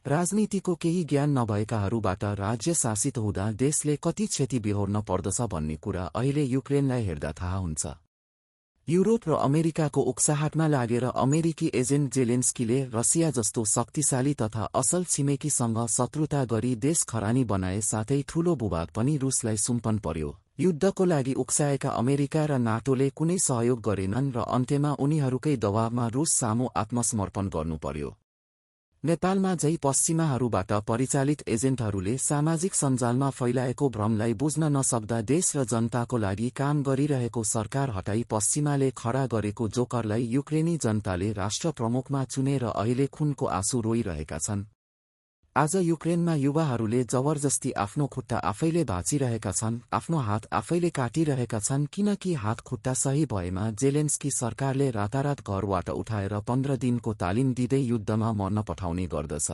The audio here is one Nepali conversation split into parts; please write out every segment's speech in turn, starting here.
राजनीतिको केही ज्ञान नभएकाहरूबाट राज्य शासित हुँदा देशले कति क्षति बिहोर्न पर्दछ भन्ने कुरा अहिले युक्रेनलाई हेर्दा थाहा हुन्छ। युरोप र अमेरिकाको उक्साहटमा लागेर अमेरिकी एजेन्ट जेलेन्स्कीले रसिया जस्तो शक्तिशाली तथा असल छिमेकीसँग शत्रुता गरी देश खरानी बनाए, साथै ठूलो भूभाग पनि रुसलाई सुम्पन पर्यो। युद्धको लागि उक्साएका अमेरिका र नाटोले कुनै सहयोग गरेनन् र अन्त्यमा उनीहरूकै दबावमा रुस सामु आत्मसमर्पण गर्नु पर्यो। नेपालमा झै पश्चिमाहरूबाट परिचालित एजेन्टहरूले सामाजिक सञ्जालमा फैलाएको भ्रमलाई बुझ्न नसक्दा देश र जनताको लागि काम गरिरहेको सरकार हटाई पश्चिमाले खडा गरेको जोकरलाई युक्रेनी जनताले राष्ट्र प्रमुखमा चुनेर अहिले खुनको आँसु रोइरहेका छन्। आज युक्रेनमा युवाहरूले जबरजस्ती आफ्नो खुट्टा आफैले भाँचिरहेका छन्, आफ्नो हात आफैले काटिरहेका छन्, किनकि हात खुट्टा सही भएमा जेलेन्स्की सरकारले रातारात घरबाट उठाएर 15 दिनको तालिम दिँदै युद्धमा मर्न पठाउने गर्दछ।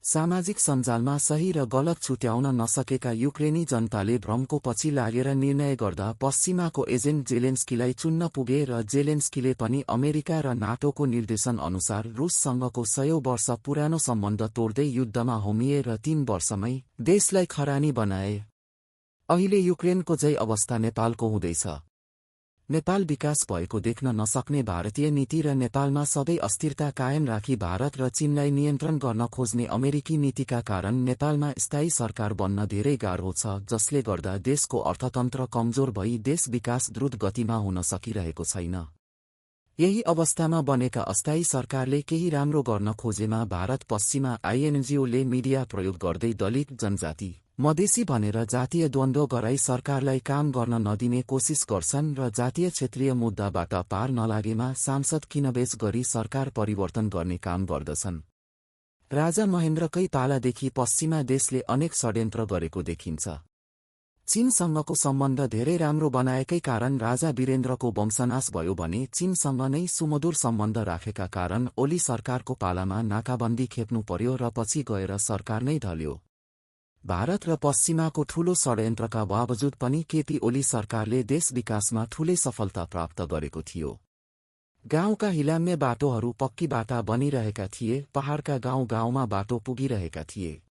सामाजिक सञ्जालमा सही र गलत छुट्याउन नसकेका युक्रेनी जनताले भ्रमको पछि लागेर निर्णय गर्दा पश्चिमाको एजेन्ट जेलेन्स्कीलाई चुन्न पुगे र जेलेन्स्कीले पनि अमेरिका र नाटोको निर्देशन अनुसार रुससँगको 100 वर्ष पुरानो सम्बन्ध तोड्दै युद्धमा होमिए र 3 वर्षमै देशलाई खरानी बनाए। अहिले युक्रेनको झै अवस्था नेपालको हुँदैछ। नेपाल विकास भएको देख्न नसक्ने भारतीय नीति र नेपालमा सधैँ अस्थिरता कायम राखी भारत र चीनलाई नियन्त्रण गर्न खोज्ने अमेरिकी नीतिका कारण नेपालमा स्थायी सरकार बन्न धेरै गाह्रो छ, जसले गर्दा देशको अर्थतन्त्र कमजोर भई देश विकास द्रुत गतिमा हुन सकिरहेको छैन। यही अवस्थामा बनेका अस्थायी सरकारले केही राम्रो गर्न खोजेमा भारत पश्चिमा आइएनजिओले मिडिया प्रयोग गर्दै दलित, जनजाति, मधेसी भनेर जातीय द्वन्द्व गराई सरकारलाई काम गर्न नदिने कोसिस गर्छन् र जातीय क्षेत्रीय मुद्दाबाट पार नलागेमा सांसद किनबेच गरी सरकार परिवर्तन गर्ने काम गर्दछन्। राजा महेन्द्रकै पालादेखि पश्चिमा देशले अनेक षड्यन्त्र गरेको देखिन्छ। चीनसँगको सम्बन्ध धेरै राम्रो बनाएकै कारण राजा वीरेन्द्रको वंशनाश भयो भने चीनसँग नै सुमधुर सम्बन्ध राखेका कारण ओली सरकारको पालामा नाकाबन्दी खेप्नु पर्यो र पछि गएर सरकार नै ढल्यो। भारत र पश्चिमाको ठूलो षड्यन्त्रका बावजुद पनि केपी ओली सरकारले देश विकासमा ठूलै सफलता प्राप्त गरेको थियो। गाउँका हिलाम्य बाटोहरू पक्की बाटा बनिरहेका थिए, पहाडका गाउँ-गाउँमा बाटो पुगिरहेका थिए।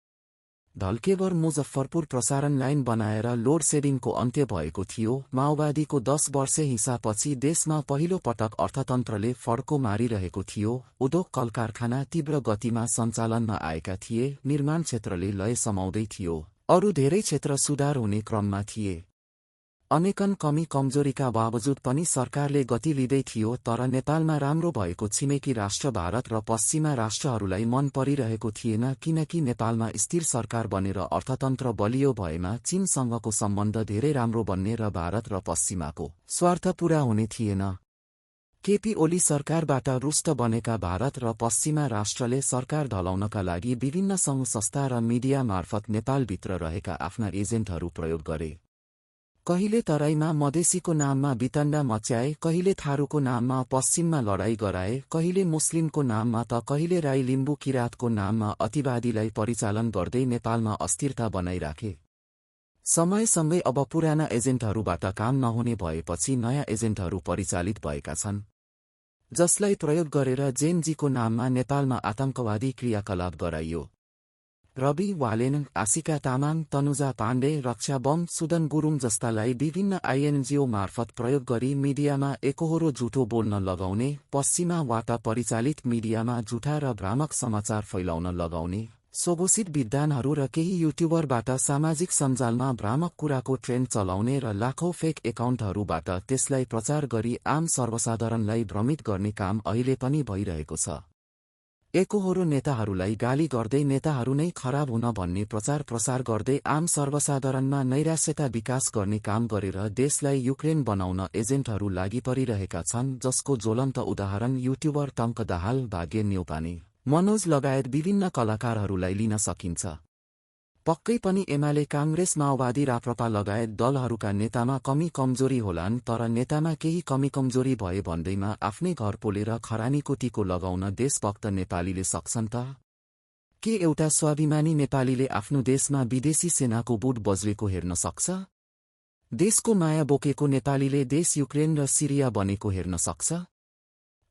ढल्केवर मुजफ्फरपुर प्रसारण लाइन बनाएर लोड सेडिङको अन्त्य भएको थियो। माओवादीको 10 वर्षे हिंसापछि देशमा पहिलो पटक अर्थतन्त्रले फड्को मारिरहेको थियो। उद्योग कल कारखाना तीव्र गतिमा सञ्चालनमा आएका थिए। निर्माण क्षेत्रले लय समाउँदै थियो। अरू धेरै क्षेत्र सुधार हुने क्रममा थिए। अनेकन कमी कमजोरीका बावजुद पनि सरकारले गति लिँदै थियो, तर नेपालमा राम्रो भएको छिमेकी राष्ट्र भारत र पश्चिमा राष्ट्रहरूलाई मन परिरहेको थिएन, किनकि नेपालमा स्थिर सरकार बनेर अर्थतन्त्र बलियो भएमा चीनसँगको सम्बन्ध धेरै राम्रो बन्ने र भारत र पश्चिमाको स्वार्थ पूरा हुने थिएन। केपी ओली सरकारबाट रुष्ट बनेका भारत र पश्चिमा राष्ट्रले सरकार ढलाउनका लागि विभिन्न सङ्घ संस्था र मिडिया मार्फत नेपालभित्र रहेका आफ्ना एजेन्टहरू प्रयोग गरे। कहिले तराईमा मधेसीको नाममा वितण्डा मच्याए, कहिले थारूको नाममा पश्चिममा लडाईँ गराए, कहिले मुस्लिमको नाममा त कहिले राई लिम्बू किराँतको नाममा अतिवादीलाई परिचालन गर्दै नेपालमा अस्थिरता बनाइराखे। समयसँगै अब पुराना एजेन्टहरूबाट काम नहुने भएपछि नयाँ एजेन्टहरू परिचालित भएका छन्, जसलाई प्रयोग गरेर जेनजीको नाममा नेपालमा आतंकवादी क्रियाकलाप गराइयो। रवि वालेन, आशिका तामाङ, तनुजा पाण्डे, रक्षा बम, सुदन गुरुङ जस्तालाई विभिन्न आइएनजिओ मार्फत प्रयोग गरी मिडियामा एकोहोरो झुटो बोल्न लगाउने, पश्चिमाबाट परिचालित मिडियामा झुटा र भ्रामक समाचार फैलाउन लगाउने, स्वघोषित विद्वानहरू र केही युट्युबरबाट सामाजिक सञ्जालमा भ्रामक कुराको ट्रेन्ड चलाउने र लाखौं फेक एकाउन्टहरूबाट त्यसलाई प्रचार गरी आम सर्वसाधारणलाई भ्रमित गर्ने काम अहिले पनि भइरहेको छ। एकोहोरो नेताहरूलाई गाली गर्दै नेताहरू नै खराब हुन भन्ने प्रचार प्रसार गर्दै आम सर्वसाधारणमा नैराश्यता विकास गर्ने काम गरेर देशलाई युक्रेन बनाउन एजेन्टहरू लागि परिरहेका छन्, जसको ज्वलन्त उदाहरण युट्युबर टङ्क दाहाल, भाग्य न्यौपाने, मनोज लगायत विभिन्न कलाकारहरूलाई लिन सकिन्छ। पक्कै पनि एमाले, काङ्ग्रेस, माओवादी, राप्रपा लगायत दलहरूका नेतामा कमी कमजोरी होलान्, तर नेतामा केही कमी कमजोरी भए भन्दैमा आफ्नै घर पोलेर खरानीको टिको लगाउन देशभक्त नेपालीले सक्छन् त? के एउटा स्वाभिमानी नेपालीले आफ्नो देशमा विदेशी सेनाको बुट बज्रेको हेर्न सक्छ? देशको माया बोकेको नेपालीले देश युक्रेन र सिरिया बनेको हेर्न सक्छ?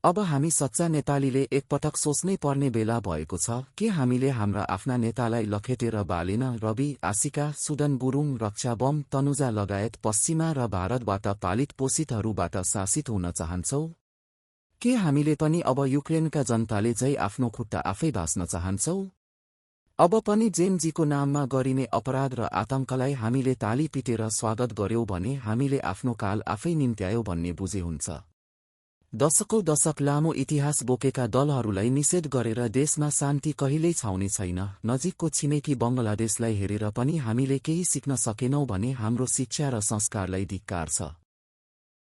अब हामी सच्चा नेपालीले एकपटक सोच्नै पर्ने बेला भएको छ के हामीले हाम्रा आफ्ना नेतालाई लखेटेर बालेन रवि आशिका सुदन गुरुङ रक्षा बम तनुजा लगायत पश्चिमा र भारतबाट पालित पोषितहरूबाट शासित हुन चाहन्छौं? के हामीले पनि अब युक्रेनका जनताले झै आफ्नो खुट्टा आफै बाँच्न चाहन्छौं? अब पनि जेनजीको नाममा गरिने अपराध र आतंकलाई हामीले ताली पिटेर स्वागत गर्यौं भने हामीले आफ्नो काल आफै निम्त्यायौं भन्ने बुझे हुन्छ। दशकौं दशक लामो इतिहास बोकेका दलहरूलाई निषेध गरेर देशमा शान्ति कहिल्यै छाउने छैन। नजिकको छिमेकी बंगलादेशलाई हेरेर पनि हामीले केही सिक्न सकेनौं भने हाम्रो शिक्षा र संस्कारलाई धिक्कार छ।